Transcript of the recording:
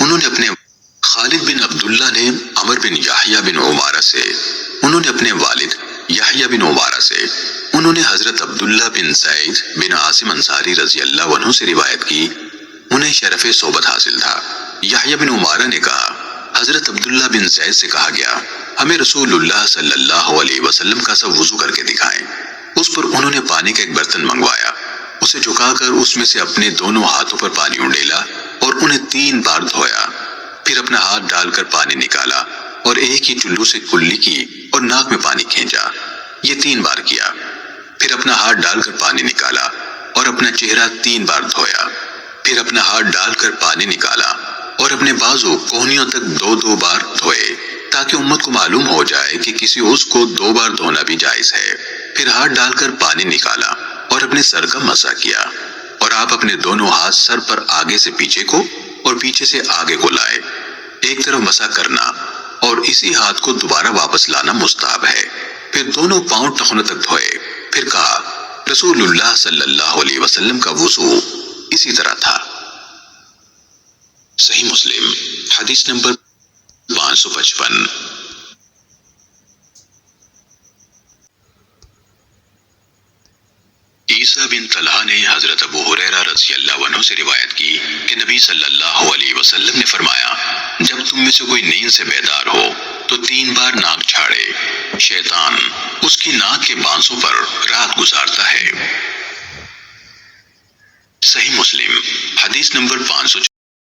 انہوں نے اپنے خالد بن عبداللہ نے عمر بن یحییٰ بن عمارہ سے، انہوں نے اپنے والد یحییٰ بن عمارہ سے، انہوں نے حضرت عبداللہ بن زید بن عاصم انصاری رضی اللہ عنہ سے روایت کی، انہیں شرف صحبت حاصل تھا۔ یحییٰ بن عمارہ نے کہا، حضرت عبداللہ بن زید سے کہا گیا، ہمیں رسول اللہ صلی اللہ علیہ وسلم کا سب وضو کر کے دکھائیں۔ اس پر انہوں نے پانی کا ایک برتن منگوایا، اسے جھکا کر اس میں سے اپنے دونوں ہاتھوں پر پانی انڈیلا اور انہیں 3 بار دھویا، پھر اپنا ہاتھ ڈال کر پانی نکالا اور ایک ہی چلو سے کلی کی اور ناک میں پانی کھینچا، یہ 3 بار کیا، پھر اپنا ہاتھ ڈال کر پانی نکالا اور اپنا چہرہ 3 بار دھویا، پھر اپنا ہاتھ ڈال کر پانی نکالا اور اپنے بازو کوہنیوں تک 2 بار دھوئے، تاکہ امت کو معلوم ہو جائے کہ کسی عضو کو 2 بار دھونا بھی جائز ہے۔ پھر ہاتھ ڈال کر پانی نکالا اور اپنے سر کا مسح کیا، اور آپ اپنے دونوں ہاتھ سر پر آگے سے پیچھے کو اور پیچھے سے آگے کو لائے، ایک طرف مسح کرنا اور اسی ہاتھ کو دوبارہ واپس لانا مستحب ہے۔ پھر دونوں پاؤں ٹخنوں تک دھوئے، پھر کہا، رسول اللہ صلی اللہ علیہ وسلم کا وضو اسی طرح تھا۔ صحیح مسلم حدیث نمبر 555۔ عیسیٰ بن طلحہ نے حضرت ابو ہریرہ رضی اللہ عنہ سے روایت کی کہ نبی صلی اللہ علیہ وسلم نے فرمایا، جب تم میں سے کوئی نیند سے بیدار ہو تو 3 بار ناک جھاڑے، شیطان اس کی ناک کے بانسوں پر رات گزارتا ہے۔ صحیح مسلم حدیث نمبر 556۔